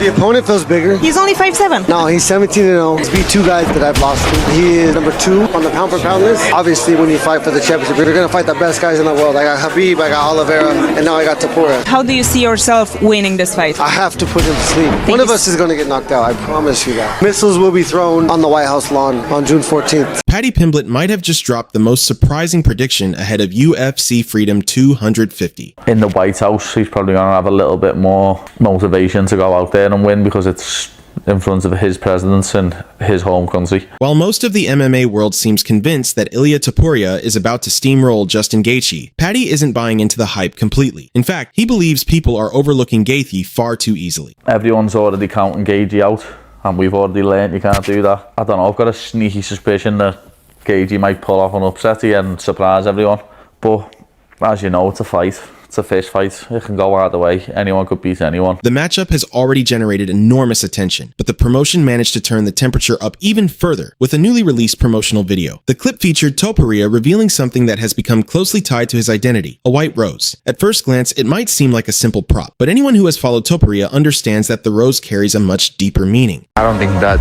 The opponent feels bigger. He's only 5'7". No, he's 17-0. He's beat two guys that I've lost to. He is number 2 on the pound-for-pound list. Obviously, when you fight for the championship, you're going to fight the best guys in the world. I got Khabib, I got Oliveira, and now I got Topuria. How do you see yourself winning this fight? I have to put him to sleep. One of us is going to get knocked out. I promise you that. Missiles will be thrown on the White House lawn on June 14th. Paddy Pimblett might have just dropped the most surprising prediction ahead of UFC Freedom 250. In the White House, he's probably going to have a little bit more motivation to go out there and win because it's influence of his presidents in his home country. While most of the MMA world seems convinced that Ilia Topuria is about to steamroll Justin Gaethje, Paddy isn't buying into the hype completely. In fact, he believes people are overlooking Gaethje far too easily. Everyone's already counting Gaethje out, and we've already learned you can't do that. I don't know, I've got a sneaky suspicion that Gaethje might pull off an upset here and surprise everyone. But as you know, it's a fight. It's a fist fight. It can go either way. Anyone could beat anyone. The matchup has already generated enormous attention, but the promotion managed to turn the temperature up even further with a newly released promotional video. The clip featured Topuria revealing something that has become closely tied to his identity, a white rose. At first glance, it might seem like a simple prop, but anyone who has followed Topuria understands that the rose carries a much deeper meaning. I don't think that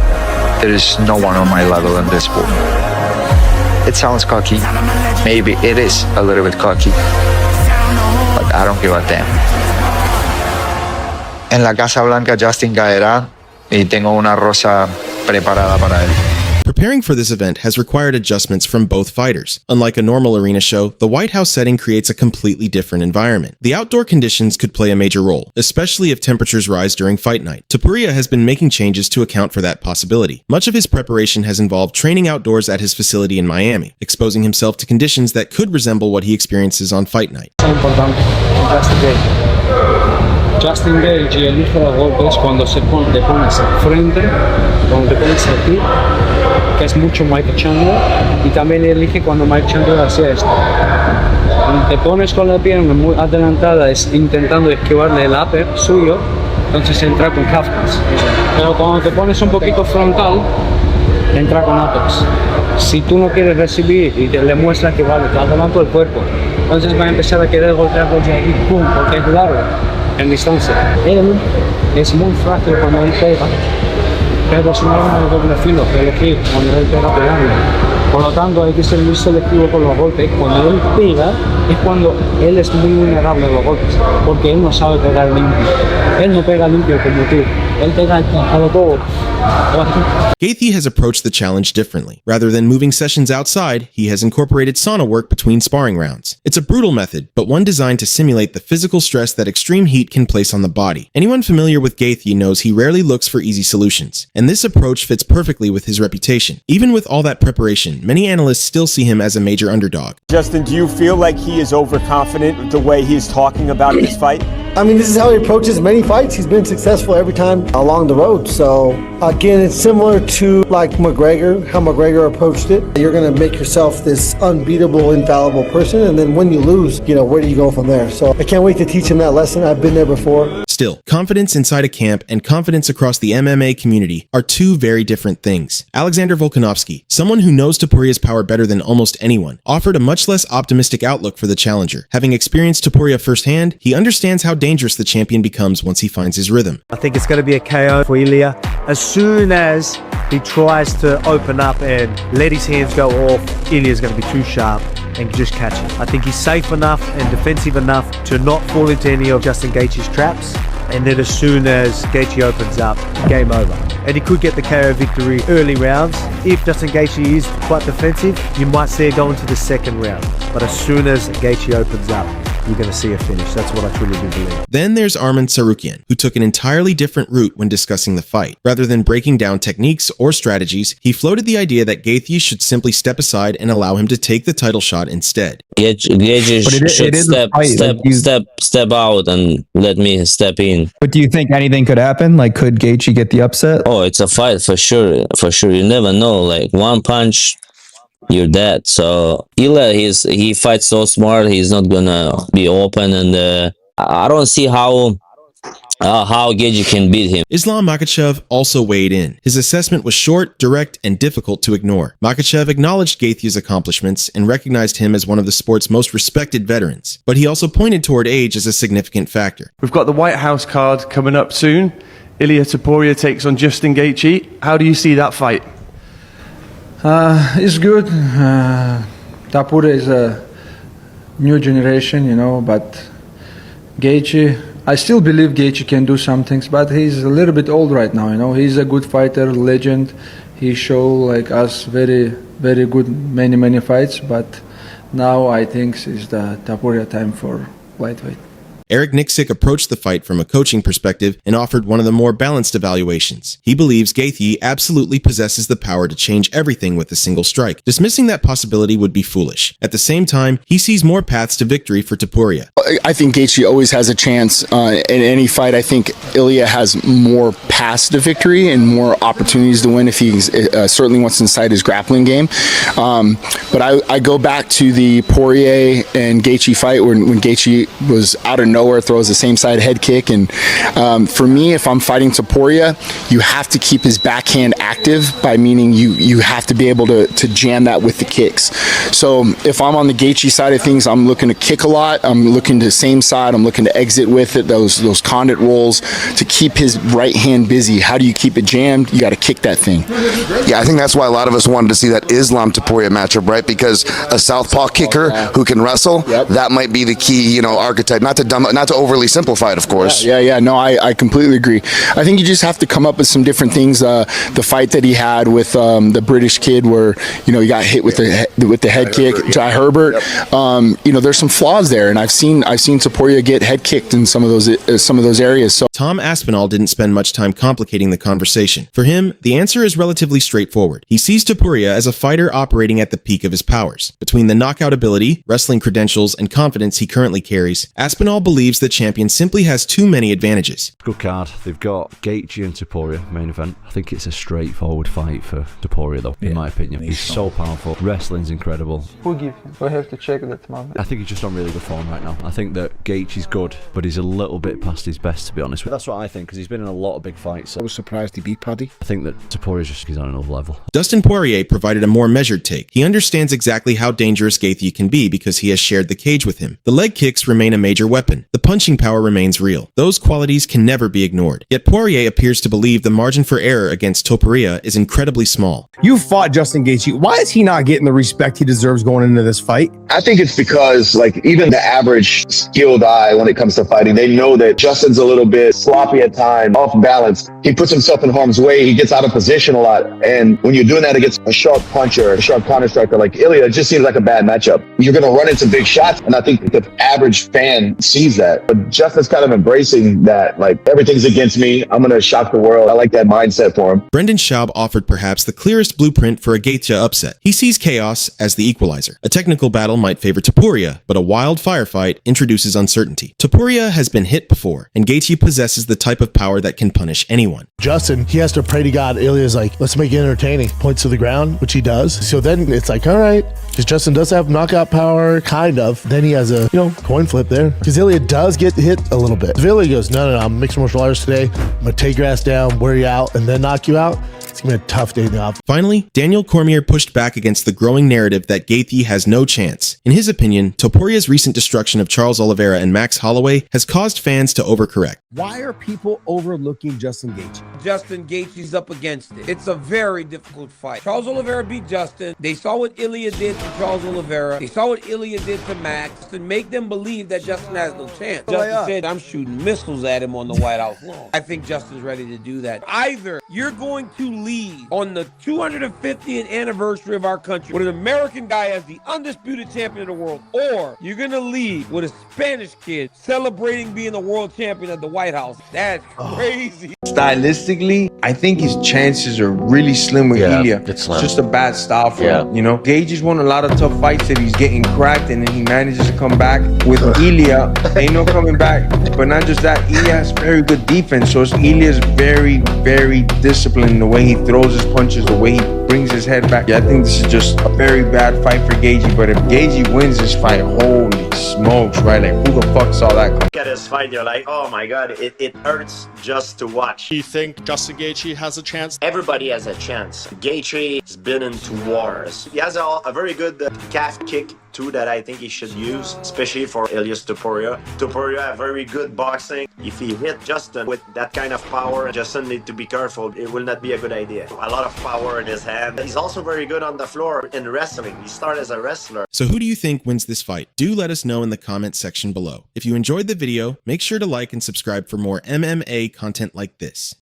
there is no one on my level in this sport. It sounds cocky. Maybe it is a little bit cocky. But I don't give a damn. En la Casa Blanca, Justin caerá y tengo una rosa preparada para él. Preparing for this event has required adjustments from both fighters. Unlike a normal arena show, the White House setting creates a completely different environment. The outdoor conditions could play a major role, especially if temperatures rise during fight night. Topuria has been making changes to account for that possibility. Much of his preparation has involved training outdoors at his facility in Miami, exposing himself to conditions that could resemble what he experiences on fight night. Justin Gaethje elige los golpes cuando te pones frente, cuando te pones aquí, que es mucho Mike Chandler, y también elige cuando Mike Chandler hace esto. Cuando te pones con la pierna muy adelantada, es intentando esquivarle el upper suyo, entonces entra con Kafkas. Pero cuando te pones un poquito frontal, entra con uppers. Si tú no quieres recibir y le muestras que vale, te adelanto el cuerpo, entonces va a empezar a querer golpear desde aquí, pum, porque es largo. En distancia. Él es muy frágil cuando él pega, pero es un arma de doble filo que elegir cuando él pega pegando. Por lo tanto, hay que ser muy selectivo con los golpes. Cuando él pega, es cuando él es muy vulnerable a los golpes, porque él no sabe pegar limpio. Él no pega limpio como tú. Él pega a lo todo. Gaethje has approached the challenge differently. Rather than moving sessions outside, he has incorporated sauna work between sparring rounds. It's a brutal method, but one designed to simulate the physical stress that extreme heat can place on the body. Anyone familiar with Gaethje knows he rarely looks for easy solutions, and this approach fits perfectly with his reputation. Even with all that preparation, many analysts still see him as a major underdog. Justin, do you feel like he is overconfident with the way he's talking about this fight? I mean, this is how he approaches many fights. He's been successful every time along the road. So, again, it's similar to like McGregor, how McGregor approached it. You're going to make yourself this unbeatable, infallible person. And then when you lose, you know, where do you go from there? So I can't wait to teach him that lesson. I've been there before. Still, confidence inside a camp and confidence across the MMA community are two very different things. Alexander Volkanovski, someone who knows Topuria's power better than almost anyone, offered a much less optimistic outlook for the challenger. Having experienced Topuria firsthand, he understands how dangerous the champion becomes once he finds his rhythm. I think it's going to be a KO for Ilia. As soon as he tries to open up and let his hands go off, Ilia's going to be too sharp and just catch him. I think he's safe enough and defensive enough to not fall into any of Justin Gaethje's traps. And then as soon as Gaethje opens up, game over. And he could get the KO victory early rounds. If Justin Gaethje is quite defensive, you might see it go into the second round. But as soon as Gaethje opens up, you're going to see a finish. That's what I truly do believe. Then there's Arman Tsarukyan, who took an entirely different route when discussing the fight. Rather than breaking down techniques or strategies, he floated the idea that Gaethje should simply step aside and allow him to take the title shot instead. Gaethje should step out and let me step in. But do you think anything could happen? Like, could Gaethje get the upset? Oh, it's a fight for sure. For sure, you never know. Like one punch, you're dead. So Ilia, he fights so smart. He's not gonna be open, and I don't see how Gaethje can beat him. Islam Makhachev also weighed in. His assessment was short, direct, and difficult to ignore. Makhachev acknowledged Gaethje's accomplishments and recognized him as one of the sport's most respected veterans, but he also pointed toward age as a significant factor. We've got the White House card coming up soon Ilia Topuria takes on Justin Gaethje. How do you see that fight? It's good. Topuria is a new generation, you know, but Gaethje, I still believe Gaethje can do some things, but he's a little bit old right now, you know. He's a good fighter, legend. He showed like us very, very good many fights, but now I think it's the Topuria time for lightweight. Eric Nixick approached the fight from a coaching perspective and offered one of the more balanced evaluations. He believes Gaethje absolutely possesses the power to change everything with a single strike. Dismissing that possibility would be foolish. At the same time, he sees more paths to victory for Topuria. I think Gaethje always has a chance in any fight. I think Ilia has more paths to victory and more opportunities to win if he certainly wants to incite his grappling game. But I go back to the Poirier and Gaethje fight when Gaethje was out of nowhere, throws the same side head kick. And for me, if I'm fighting Topuria, you have to keep his backhand active, by meaning you have to be able to jam that with the kicks. So if I'm on the Gaethje side of things, I'm looking to kick a lot. I'm looking to same side. I'm looking to exit with it, those condit rolls to keep his right hand busy. How do you keep it jammed? You got to kick that thing. Yeah, I think that's why a lot of us wanted to see that Islam Topuria matchup, right? Because a southpaw kicker who can wrestle, that might be the key, you know, archetype. Not to overly simplify it, of course. Yeah. No, I completely agree. I think you just have to come up with some different things. The fight that he had with the British kid, where you know he got hit with the head kick, Jai Herbert. You know, there's some flaws there, and I've seen Topuria get head kicked in some of those areas. So Tom Aspinall didn't spend much time complicating the conversation. For him, the answer is relatively straightforward. He sees Topuria as a fighter operating at the peak of his powers. Between the knockout ability, wrestling credentials, and confidence he currently carries, Aspinall believes the champion simply has too many advantages. Good card. They've got Gaethje and Topuria main event. I think it's a straightforward fight for Topuria, though, in my opinion. He's so powerful. Wrestling's incredible. Who give him? I have to check that, man. I think he's just on really good form right now. I think that Gaethje's good, but he's a little bit past his best, to be honest. That's what I think, because he's been in a lot of big fights. I was surprised he beat Paddy. I think that Topuria's just he's on another level. Dustin Poirier provided a more measured take. He understands exactly how dangerous Gaethje can be because he has shared the cage with him. The leg kicks remain a major weapon. The punching power remains real. Those qualities can never be ignored. Yet Poirier appears to believe the margin for error against Topuria is incredibly small. You fought Justin Gaethje. Why is he not getting the respect he deserves going into this fight? I think it's because, like, even the average skilled eye when it comes to fighting, they know that Justin's a little bit sloppy at times, off balance. He puts himself in harm's way. He gets out of position a lot. And when you're doing that against a sharp puncher, a sharp counter striker like Ilia, it just seems like a bad matchup. You're going to run into big shots. And I think the average fan sees that. But Justin's kind of embracing that, like, everything's against me. I'm going to shock the world. I like that mindset for him. Brendan Schaub offered perhaps the clearest blueprint for a Gaethje upset. He sees chaos as the equalizer. A technical battle might favor Topuria, but a wild firefight introduces uncertainty. Topuria has been hit before, and Gaethje possesses the type of power that can punish anyone. Justin, he has to pray to God. Ilia's like, let's make it entertaining. Points to the ground, which he does. So then it's like, all right, because Justin does have knockout power, kind of. Then he has a, coin flip there. Because Ilia does get hit a little bit. If Ilia goes, no, I'm mixed martial arts today. I'm going to take your ass down, wear you out, and then knock you out. It's going to be a tough day in the office. Finally, Daniel Cormier pushed back against the growing narrative that Gaethje has no chance. In his opinion, Topuria's recent destruction of Charles Oliveira and Max Holloway has caused fans to overcorrect. Why are people overlooking Justin Gaethje? Justin Gaethje's up against it. It's a very difficult fight. Charles Oliveira beat Justin. They saw what Ilia did to Charles Oliveira. They saw what Ilia did to Max to make them believe that Justin has no chance. Justin said, I'm shooting missiles at him on the White House lawn. I think Justin's ready to do that. Either you're going to leave on the 250th anniversary of our country with an American guy as the undisputed champion of the world, or you're going to leave with a Spanish kid celebrating being the world champion at the White House. That's crazy. Stylistically, I think his chances are really slim with Ilia. It's just a bad style for him. Gaethje's won a lot of tough fights that he's getting cracked, and then he manages to come back. With Ilia, ain't no coming back. But not just that, Ilia has very good defense. So Ilia's very, very disciplined in the way he throws his punches, the way he brings his head back. I think this is just a very bad fight for Gaethje. But if Gaethje wins this fight, holy smokes, right? Like, who the fuck saw that come? Look at this fight, you're like, oh my god, it hurts just to watch. Do you think Justin Gaethje has a chance? Everybody has a chance. Gaethje has been into wars. He has a very good calf kick two that I think he should use, especially for Ilia Topuria. Topuria have very good boxing. If he hit Justin with that kind of power, Justin need to be careful. It will not be a good idea. A lot of power in his hand. He's also very good on the floor in wrestling. He started as a wrestler. So who do you think wins this fight? Do let us know in the comment section below. If you enjoyed the video, make sure to like and subscribe for more MMA content like this.